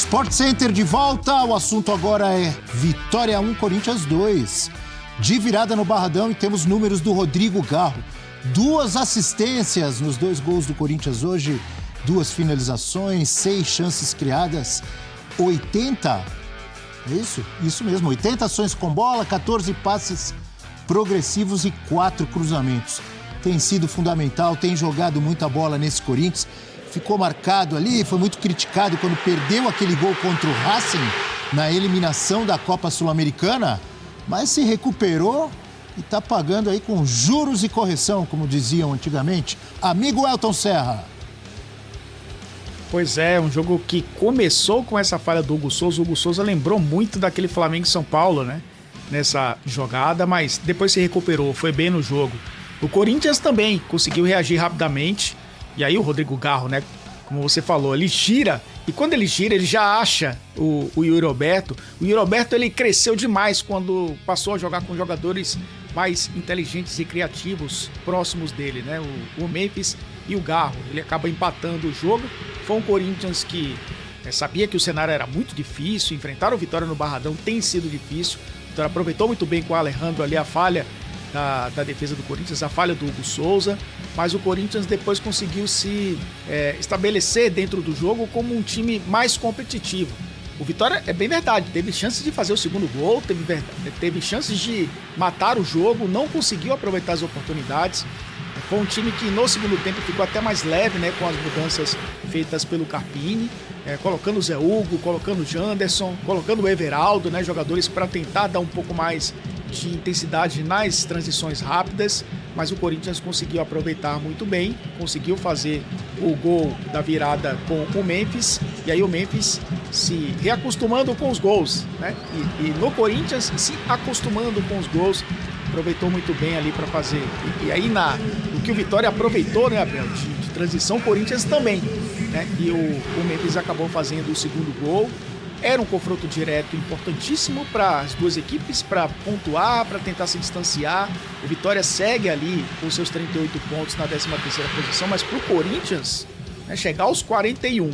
Sport Center de volta, o assunto agora é Vitória 1, Corinthians 2. De virada no Barradão e temos números do Rodrigo Garro. 2 assistências nos 2 gols do Corinthians hoje, 2 finalizações, 6 chances criadas, 80, é isso? Isso mesmo, 80 ações com bola, 14 passes progressivos e 4 cruzamentos. Tem sido fundamental, tem jogado muita bola nesse Corinthians. Ficou marcado ali, foi muito criticado quando perdeu aquele gol contra o Racing na eliminação da Copa Sul-Americana, mas se recuperou e está pagando aí com juros e correção, como diziam antigamente. Amigo Elton Serra. Pois é, um jogo que começou com essa falha do Hugo Souza. O Hugo Souza lembrou muito daquele Flamengo e São Paulo, né? Nessa jogada, mas depois se recuperou, foi bem no jogo. O Corinthians também conseguiu reagir rapidamente. E aí o Rodrigo Garro, né, como você falou, ele gira, e quando ele gira, ele já acha o Yuri Alberto. O Yuri Alberto, ele cresceu demais quando passou a jogar com jogadores mais inteligentes e criativos próximos dele, né, o Memphis e o Garro. Ele acaba empatando o jogo. Foi um Corinthians que sabia que o cenário era muito difícil, enfrentar o Vitória no Barradão tem sido difícil. O Vitória aproveitou muito bem com o Alejandro ali a falha da defesa do Corinthians, a falha do Hugo Souza, mas o Corinthians depois conseguiu se estabelecer dentro do jogo como um time mais competitivo. O Vitória, é bem verdade, teve chances de fazer o segundo gol, teve chances de matar o jogo, não conseguiu aproveitar as oportunidades. Foi um time que no segundo tempo ficou até mais leve, né, com as mudanças feitas pelo Carpini, colocando o Zé Hugo, colocando o Janderson, colocando o Everaldo, né, jogadores para tentar dar um pouco mais de intensidade nas transições rápidas, mas o Corinthians conseguiu aproveitar muito bem, conseguiu fazer o gol da virada com o Memphis, e aí o Memphis se reacostumando com os gols, né? E no Corinthians se acostumando com os gols, aproveitou muito bem ali para fazer. E aí o que o Vitória aproveitou, né, Abel, de transição, o Corinthians também, né? E o Memphis acabou fazendo o segundo gol. Era um confronto direto importantíssimo para as duas equipes, para pontuar, para tentar se distanciar. O Vitória segue ali com seus 38 pontos na 13ª posição, mas para o Corinthians, né, chegar aos 41,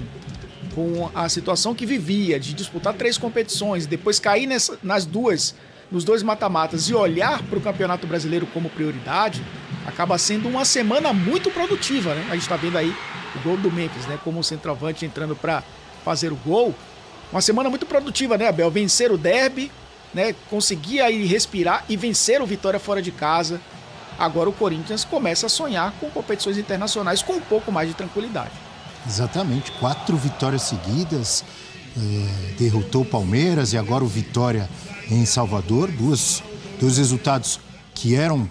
com a situação que vivia de disputar 3 competições, depois cair nos 2 mata-matas e olhar para o Campeonato Brasileiro como prioridade, acaba sendo uma semana muito produtiva, né? A gente está vendo aí o gol do Memphis, né, como centroavante entrando para fazer o gol. Uma semana muito produtiva, né, Abel? Vencer o derby, né? Conseguir aí respirar e vencer o Vitória fora de casa. Agora o Corinthians começa a sonhar com competições internacionais com um pouco mais de tranquilidade. Exatamente, 4 vitórias seguidas, derrotou o Palmeiras e agora o Vitória em Salvador. Dois resultados que eram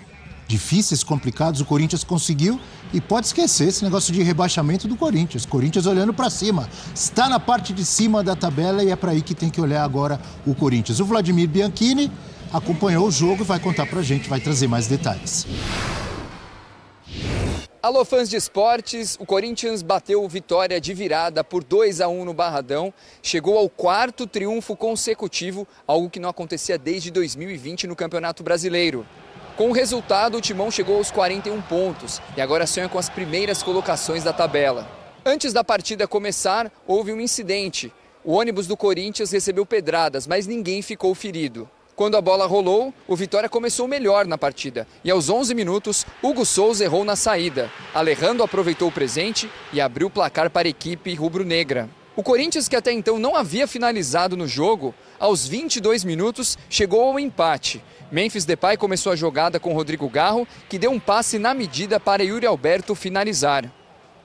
difíceis, complicados, o Corinthians conseguiu. E pode esquecer esse negócio de rebaixamento do Corinthians. Corinthians olhando para cima. Está na parte de cima da tabela e é para aí que tem que olhar agora o Corinthians. O Vladimir Bianchini acompanhou o jogo e vai contar para a gente, vai trazer mais detalhes. Alô, fãs de esportes, o Corinthians bateu o Vitória de virada por 2-1 no Barradão. Chegou ao 4º triunfo consecutivo, algo que não acontecia desde 2020 no Campeonato Brasileiro. Com o resultado, o Timão chegou aos 41 pontos e agora sonha com as primeiras colocações da tabela. Antes da partida começar, houve um incidente. O ônibus do Corinthians recebeu pedradas, mas ninguém ficou ferido. Quando a bola rolou, o Vitória começou melhor na partida e aos 11 minutos, Hugo Souza errou na saída. Alejandro aproveitou o presente e abriu o placar para a equipe rubro-negra. O Corinthians, que até então não havia finalizado no jogo, aos 22 minutos chegou ao empate. Memphis Depay começou a jogada com Rodrigo Garro, que deu um passe na medida para Yuri Alberto finalizar.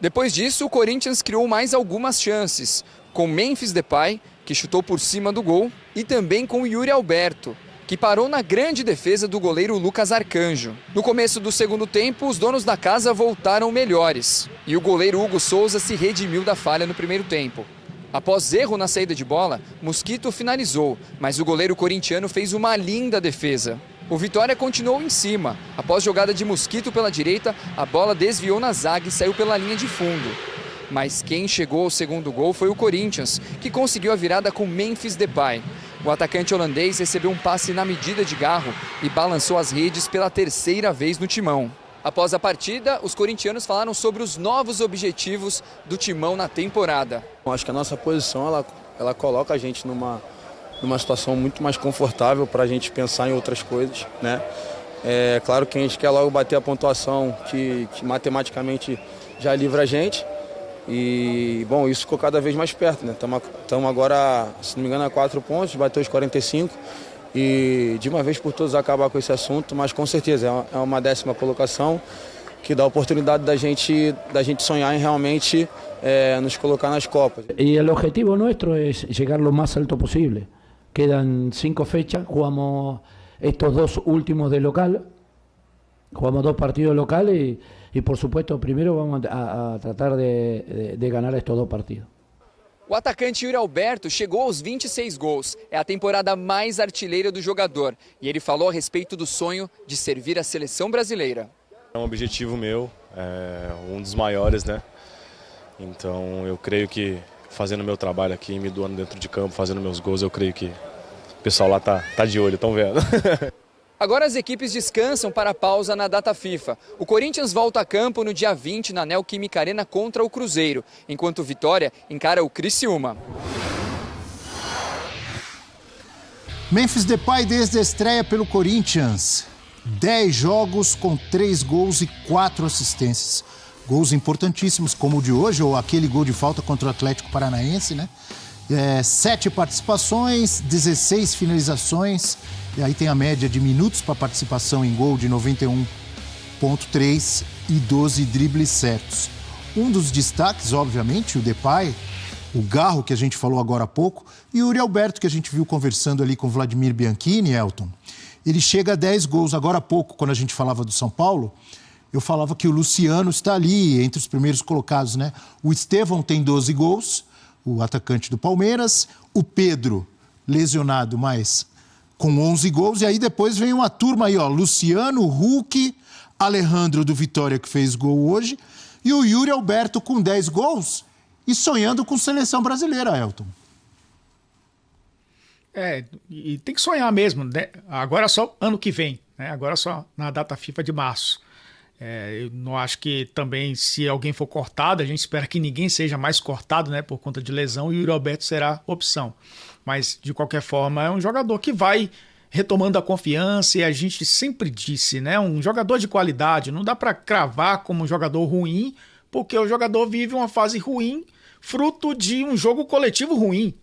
Depois disso, o Corinthians criou mais algumas chances, com Memphis Depay, que chutou por cima do gol, e também com Yuri Alberto, que parou na grande defesa do goleiro Lucas Arcanjo. No começo do segundo tempo, os donos da casa voltaram melhores, e o goleiro Hugo Souza se redimiu da falha no primeiro tempo. Após erro na saída de bola, Mosquito finalizou, mas o goleiro corintiano fez uma linda defesa. O Vitória continuou em cima. Após jogada de Mosquito pela direita, a bola desviou na zaga e saiu pela linha de fundo. Mas quem chegou ao segundo gol foi o Corinthians, que conseguiu a virada com Memphis Depay. O atacante holandês recebeu um passe na medida de Garro e balançou as redes pela 3ª vez no Timão. Após a partida, os corintianos falaram sobre os novos objetivos do Timão na temporada. Acho que a nossa posição ela coloca a gente numa situação muito mais confortável para a gente pensar em outras coisas, né? É claro que a gente quer logo bater a pontuação que matematicamente já livra a gente. E, bom, isso ficou cada vez mais perto, né? Estamos agora, se não me engano, a 4 pontos, bateu os 45. E de uma vez por todas acabar com esse assunto, mas com certeza é uma 10ª colocação que dá a oportunidade da gente sonhar em realmente nos colocar nas Copas. Y el objetivo nuestro es llegar lo más alto posible. Quedan 5 fechas, jugamos estos 2 últimos de local, jugamos 2 partidos locales y por supuesto primero vamos a tratar de ganar estos 2 partidos. O atacante Yuri Alberto chegou aos 26 gols. É a temporada mais artilheira do jogador. E ele falou a respeito do sonho de servir a seleção brasileira. É um objetivo meu, um dos maiores, né? Então eu creio que fazendo meu trabalho aqui, me doando dentro de campo, fazendo meus gols, eu creio que o pessoal lá tá de olho, estão vendo. Agora as equipes descansam para a pausa na data FIFA. O Corinthians volta a campo no dia 20 na Neoquímica Arena contra o Cruzeiro, enquanto o Vitória encara o Criciúma. Memphis Depay desde a estreia pelo Corinthians. 10 jogos com 3 gols e 4 assistências. Gols importantíssimos, como o de hoje, ou aquele gol de falta contra o Atlético Paranaense, né? 7 participações, 16 finalizações. E aí tem a média de minutos para participação em gol de 91,3 e 12 dribles certos. Um dos destaques, obviamente, o Depay, o Garro, que a gente falou agora há pouco, e o Yuri Alberto, que a gente viu conversando ali com o Vladimir Bianchini, Elton. Ele chega a 10 gols. Agora há pouco, quando a gente falava do São Paulo, eu falava que o Luciano está ali entre os primeiros colocados, né? O Estevão tem 12 gols, o atacante do Palmeiras. O Pedro, lesionado, mas com 11 gols. E aí depois vem uma turma aí, ó. Luciano, Hulk, Alejandro do Vitória, que fez gol hoje. E o Yuri Alberto com 10 gols e sonhando com seleção brasileira, Elton. E tem que sonhar mesmo, né? Agora só ano que vem, né? Agora só na data FIFA de março. Eu não acho que também, se alguém for cortado, a gente espera que ninguém seja mais cortado, né, por conta de lesão, e o Yuri Alberto será opção. Mas, de qualquer forma, é um jogador que vai retomando a confiança, e a gente sempre disse, né, um jogador de qualidade, não dá para cravar como um jogador ruim, porque o jogador vive uma fase ruim, fruto de um jogo coletivo ruim.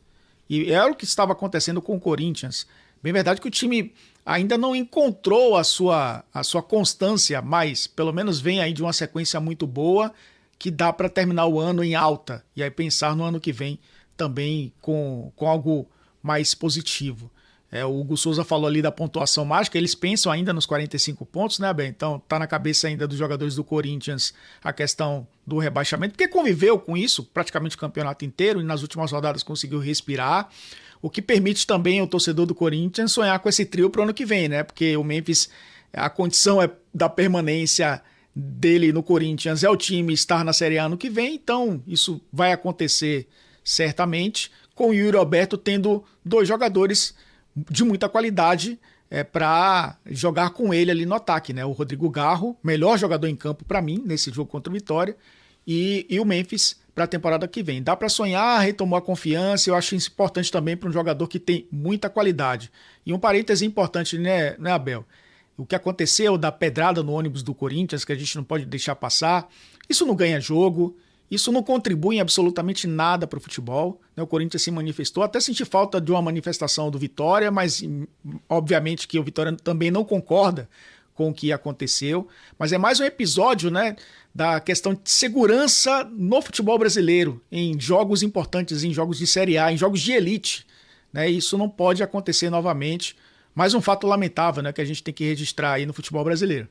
E era o que estava acontecendo com o Corinthians. Bem verdade que o time ainda não encontrou a sua constância, mas pelo menos vem aí de uma sequência muito boa que dá para terminar o ano em alta e aí pensar no ano que vem também com algo mais positivo. O Hugo Souza falou ali da pontuação mágica, eles pensam ainda nos 45 pontos, né, Ben? Então tá na cabeça ainda dos jogadores do Corinthians a questão do rebaixamento, porque conviveu com isso praticamente o campeonato inteiro e nas últimas rodadas conseguiu respirar, o que permite também o torcedor do Corinthians sonhar com esse trio pro ano que vem, né? Porque o Memphis, a condição da permanência dele no Corinthians é o time estar na Série A ano que vem, então isso vai acontecer certamente, com o Yuri Alberto tendo 2 jogadores de muita qualidade para jogar com ele ali no ataque, né? O Rodrigo Garro, melhor jogador em campo para mim nesse jogo contra o Vitória, e o Memphis para a temporada que vem. Dá para sonhar, retomou a confiança, eu acho isso importante também para um jogador que tem muita qualidade. E um parêntese importante, né, Abel? O que aconteceu da pedrada no ônibus do Corinthians, que a gente não pode deixar passar, isso não ganha jogo, isso não contribui em absolutamente nada para o futebol. O Corinthians se manifestou, até senti falta de uma manifestação do Vitória, mas obviamente que o Vitória também não concorda com o que aconteceu. Mas é mais um episódio, né, da questão de segurança no futebol brasileiro, em jogos importantes, em jogos de Série A, em jogos de elite. Né? Isso não pode acontecer novamente. Mais um fato lamentável, né, que a gente tem que registrar aí no futebol brasileiro.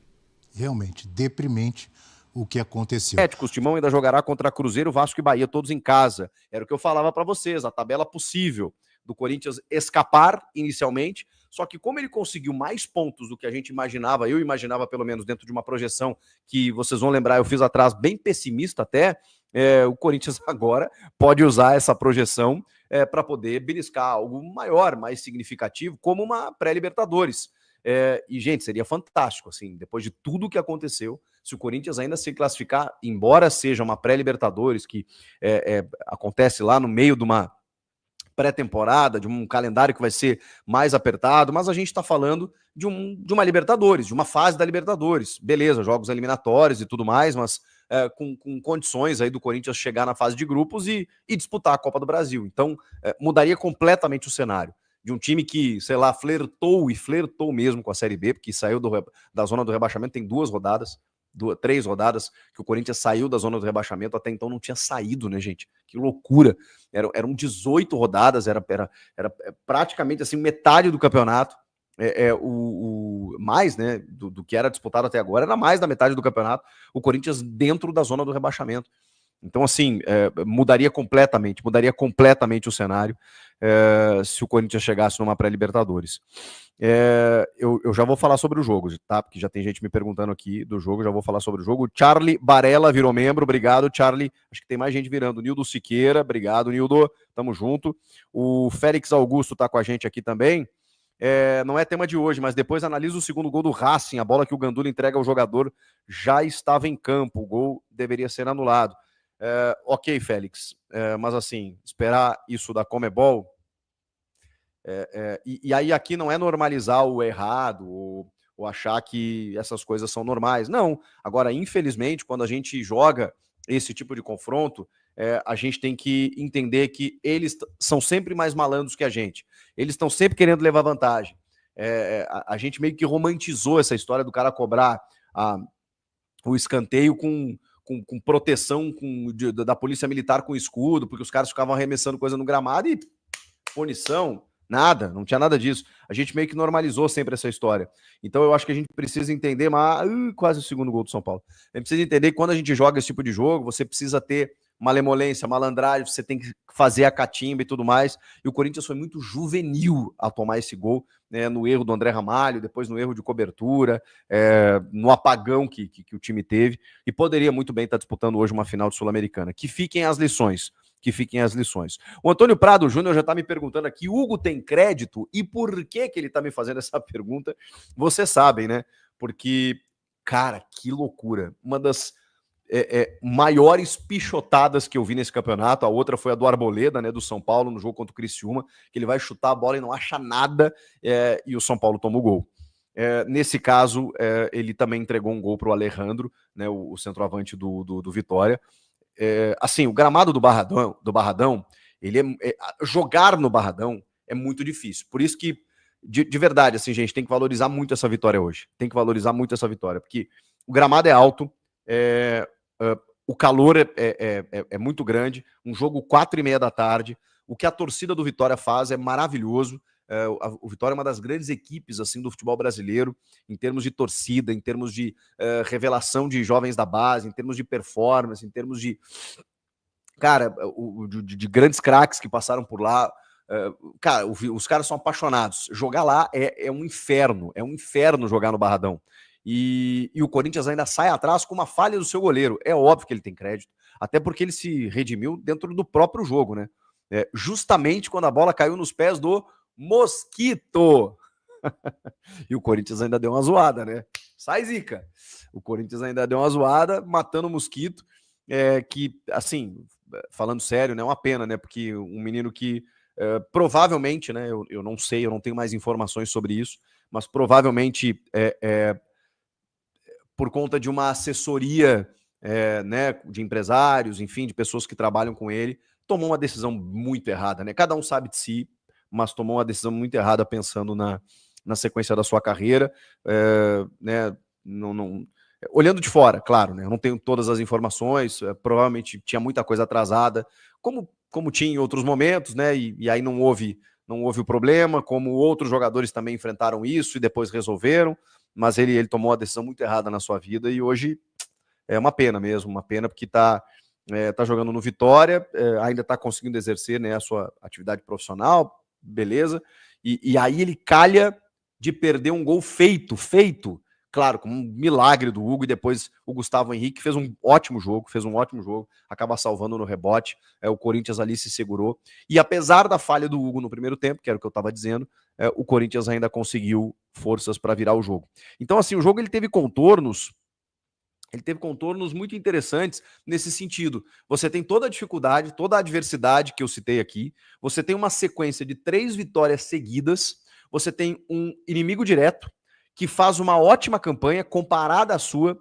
Realmente, deprimente o que aconteceu. O Timão ainda jogará contra Cruzeiro, Vasco e Bahia, todos em casa. Era o que eu falava para vocês, a tabela possível do Corinthians escapar inicialmente, só que como ele conseguiu mais pontos do que a gente imaginava, eu imaginava pelo menos dentro de uma projeção que vocês vão lembrar, eu fiz atrás bem pessimista até, o Corinthians agora pode usar essa projeção para poder beliscar algo maior, mais significativo, como uma pré-Libertadores. E, gente, seria fantástico, assim, depois de tudo que aconteceu, se o Corinthians ainda se classificar, embora seja uma pré-Libertadores, que acontece lá no meio de uma pré-temporada, de um calendário que vai ser mais apertado, mas a gente está falando de uma Libertadores, de uma fase da Libertadores. Beleza, jogos eliminatórios e tudo mais, mas com condições aí do Corinthians chegar na fase de grupos e disputar a Copa do Brasil. Então, mudaria completamente o cenário. De um time que, sei lá, flertou mesmo com a Série B, porque saiu da zona do rebaixamento, tem 3 rodadas que o Corinthians saiu da zona do rebaixamento, até então não tinha saído, né, gente? Que loucura. Eram 18 rodadas, era praticamente assim, metade do campeonato. Mais, né, do que era disputado até agora, era mais da metade do campeonato, o Corinthians dentro da zona do rebaixamento. Então, assim, mudaria completamente o cenário se o Corinthians chegasse numa pré-Libertadores. Eu já vou falar sobre o jogo, tá? Porque já tem gente me perguntando aqui do jogo, já vou falar sobre o jogo. Charlie Barella virou membro, obrigado, Charlie. Acho que tem mais gente virando. Nildo Siqueira, obrigado, Nildo, tamo junto. O Félix Augusto tá com a gente aqui também. Não é tema de hoje, mas depois analisa o segundo gol do Racing, a bola que o Gandula entrega ao jogador já estava em campo, o gol deveria ser anulado. Ok, Félix, mas assim, esperar isso da Conmebol, e aí aqui não é normalizar o errado ou achar que essas coisas são normais, não. Agora, infelizmente, quando a gente joga esse tipo de confronto, a gente tem que entender que eles são sempre mais malandros que a gente, eles estão sempre querendo levar vantagem. A gente meio que romantizou essa história do cara cobrar o escanteio com proteção da polícia militar com escudo, porque os caras ficavam arremessando coisa no gramado e punição, nada, não tinha nada disso. A gente meio que normalizou sempre essa história. Então eu acho que a gente precisa entender, quase o segundo gol do São Paulo. A gente precisa entender que quando a gente joga esse tipo de jogo, você precisa ter malemolência, malandragem, você tem que fazer a catimba e tudo mais. E o Corinthians foi muito juvenil a tomar esse gol, né, no erro do André Ramalho, depois no erro de cobertura, no apagão que o time teve, e poderia muito bem estar disputando hoje uma final de Sul-Americana. Que fiquem as lições. O Antônio Prado Júnior já está me perguntando aqui, Hugo tem crédito? E por que ele está me fazendo essa pergunta? Vocês sabem, né? Porque, cara, que loucura. Uma das maiores pichotadas que eu vi nesse campeonato, a outra foi a do Arboleda, né, do São Paulo, no jogo contra o Criciúma, que ele vai chutar a bola e não acha nada, e o São Paulo toma o gol. Nesse caso, ele também entregou um gol para o Alejandro, né, o centroavante do Vitória. Assim, o gramado do Barradão, jogar no Barradão é muito difícil. Por isso que, de verdade, assim, gente, tem que valorizar muito essa vitória hoje. Porque o gramado é alto, o calor é muito grande, um jogo 4h30 da tarde. O que a torcida do Vitória faz é maravilhoso. O Vitória é uma das grandes equipes assim do futebol brasileiro, em termos de torcida, em termos de revelação de jovens da base, em termos de performance, em termos de grandes craques que passaram por lá. Cara, os caras são apaixonados. Jogar lá é um inferno jogar no Barradão. E o Corinthians ainda sai atrás com uma falha do seu goleiro. É óbvio que ele tem crédito, até porque ele se redimiu dentro do próprio jogo, né? Justamente quando a bola caiu nos pés do Mosquito. E o Corinthians ainda deu uma zoada, né? Sai, zica! O Corinthians ainda deu uma zoada, matando o Mosquito, que, assim, falando sério, né? É uma pena, né? Porque um menino que provavelmente, né? Eu não sei, eu não tenho mais informações sobre isso, mas provavelmente por conta de uma assessoria né, de empresários, enfim, de pessoas que trabalham com ele, tomou uma decisão muito errada, né? Cada um sabe de si, mas tomou uma decisão muito errada pensando na sequência da sua carreira, né? Olhando de fora, claro, né? Eu não tenho todas as informações, provavelmente tinha muita coisa atrasada, como tinha em outros momentos, né? E aí não houve o problema, como outros jogadores também enfrentaram isso e depois resolveram, mas ele tomou uma decisão muito errada na sua vida e hoje é uma pena mesmo, uma pena porque tá jogando no Vitória, ainda está conseguindo exercer, né, a sua atividade profissional, beleza, e aí ele calha de perder um gol feito claro, com um milagre do Hugo, e depois o Gustavo Henrique fez um ótimo jogo, acaba salvando no rebote, o Corinthians ali se segurou, e apesar da falha do Hugo no primeiro tempo, que era o que eu estava dizendo, o Corinthians ainda conseguiu forças para virar o jogo. Então, assim, o jogo ele teve contornos muito interessantes nesse sentido. Você tem toda a dificuldade, toda a adversidade que eu citei aqui, você tem uma sequência de 3 vitórias seguidas, você tem um inimigo direto que faz uma ótima campanha comparada à sua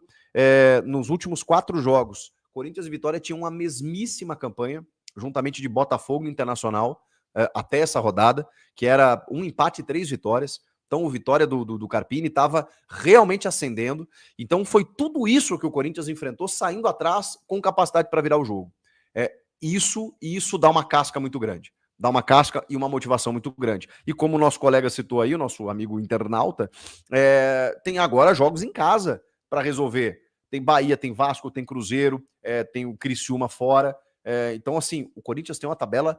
nos últimos 4 jogos. Corinthians e Vitória tinham uma mesmíssima campanha, juntamente de Botafogo e Internacional, até essa rodada, que era um empate e 3 vitórias. Então o Vitória do Carpini estava realmente ascendendo. Então foi tudo isso que o Corinthians enfrentou, saindo atrás com capacidade para virar o jogo. Isso dá uma casca muito grande. Dá uma casca e uma motivação muito grande. E como o nosso colega citou aí, o nosso amigo internauta, tem agora jogos em casa para resolver. Tem Bahia, tem Vasco, tem Cruzeiro, tem o Criciúma fora. Então, assim, o Corinthians tem uma tabela,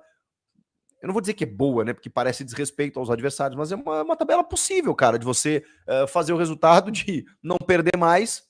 eu não vou dizer que é boa, né? Porque parece desrespeito aos adversários, mas é uma tabela possível, cara, de você fazer o resultado de não perder mais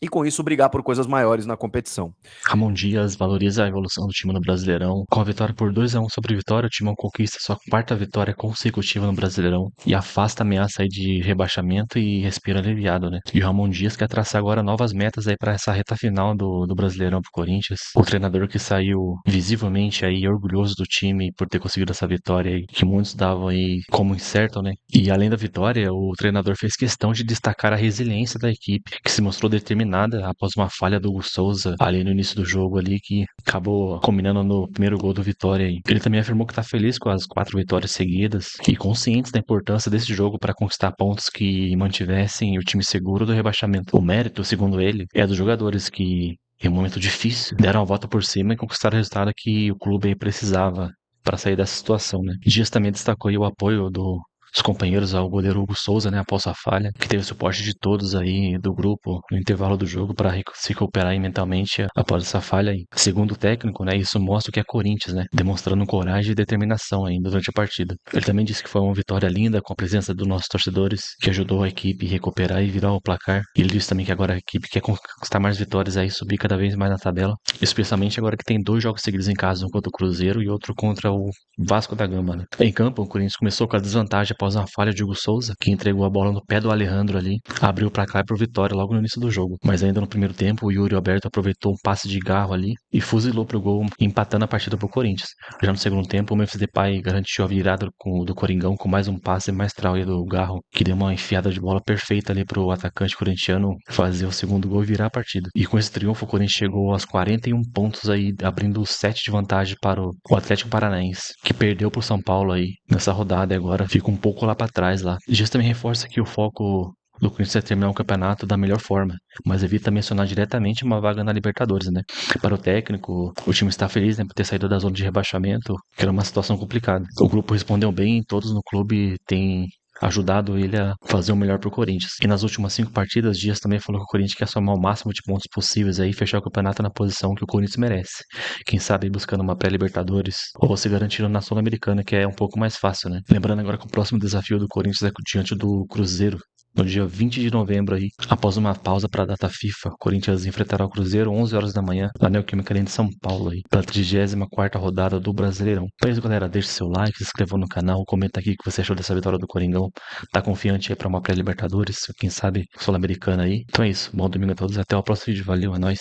e com isso brigar por coisas maiores na competição. Ramon Dias valoriza a evolução do time no Brasileirão. Com a vitória por 2-1 sobre o Vitória, o Timão conquista sua 4ª vitória consecutiva no Brasileirão e afasta a ameaça aí de rebaixamento e respira aliviado, né? E o Ramon Dias quer traçar agora novas metas aí para essa reta final do Brasileirão pro Corinthians. O treinador que saiu visivelmente aí orgulhoso do time por ter conseguido essa vitória aí, que muitos davam aí como incerto, né? E além da vitória, o treinador fez questão de destacar a resiliência da equipe, que se mostrou determinada após uma falha do Hugo Souza ali no início do jogo ali, que acabou combinando no primeiro gol do Vitória aí. Ele também afirmou que tá feliz com as 4 vitórias seguidas e consciente da importância desse jogo para conquistar pontos que mantivessem o time seguro do rebaixamento. O mérito, segundo ele, é dos jogadores que, em um momento difícil, deram a volta por cima e conquistaram o resultado que o clube aí precisava para sair dessa situação, né? Dias também destacou aí o apoio dos companheiros ao goleiro Hugo Souza, né, após a falha, que teve o suporte de todos aí do grupo no intervalo do jogo para se recuperar aí mentalmente após essa falha aí. Segundo o técnico, né, isso mostra o que é Corinthians, né, demonstrando coragem e determinação aí durante a partida. Ele também disse que foi uma vitória linda com a presença dos nossos torcedores, que ajudou a equipe a recuperar e virar o placar. E ele disse também que agora a equipe quer conquistar mais vitórias aí, subir cada vez mais na tabela, especialmente agora que tem 2 jogos seguidos em casa, um contra o Cruzeiro e outro contra o Vasco da Gama, né. Em campo, o Corinthians começou com a desvantagem após uma falha de Hugo Souza, que entregou a bola no pé do Alejandro ali, abriu o placar pro Vitória logo no início do jogo. Mas ainda no primeiro tempo, o Yuri Alberto aproveitou um passe de Garro ali e fuzilou pro gol, empatando a partida pro Corinthians. Já no segundo tempo, o Memphis Depay garantiu a virada do Coringão com mais um passe maestral aí do Garro, que deu uma enfiada de bola perfeita ali pro atacante corintiano fazer o segundo gol e virar a partida. E com esse triunfo, o Corinthians chegou aos 41 pontos aí, abrindo 7 de vantagem para o Atlético Paranaense, que perdeu pro São Paulo aí nessa rodada e agora fica um pouco lá para trás lá. E isso também reforça que o foco do Corinthians é terminar o campeonato da melhor forma, mas evita mencionar diretamente uma vaga na Libertadores, né? Para o técnico, o time está feliz, né, por ter saído da zona de rebaixamento, que era uma situação complicada. O grupo respondeu bem, todos no clube têm ajudado ele a fazer o melhor pro Corinthians. E nas últimas 5 partidas, Dias também falou que o Corinthians quer somar o máximo de pontos possíveis aí e fechar o campeonato na posição que o Corinthians merece. Quem sabe buscando uma pré-Libertadores ou se garantindo na Sul-Americana, que é um pouco mais fácil, né? Lembrando agora que o próximo desafio do Corinthians é diante do Cruzeiro, no dia 20 de novembro aí, após uma pausa para a data FIFA, o Corinthians enfrentará o Cruzeiro 11 horas da manhã na Neoquímica Arena de São Paulo aí, pela 34ª rodada do Brasileirão. Então é isso, galera, deixe seu like, se inscreva no canal, comenta aqui o que você achou dessa vitória do Coringão. Tá confiante aí para uma pré-Libertadores, quem sabe Sul-Americana aí. Então é isso, bom domingo a todos, até o próximo vídeo, valeu, é nóis.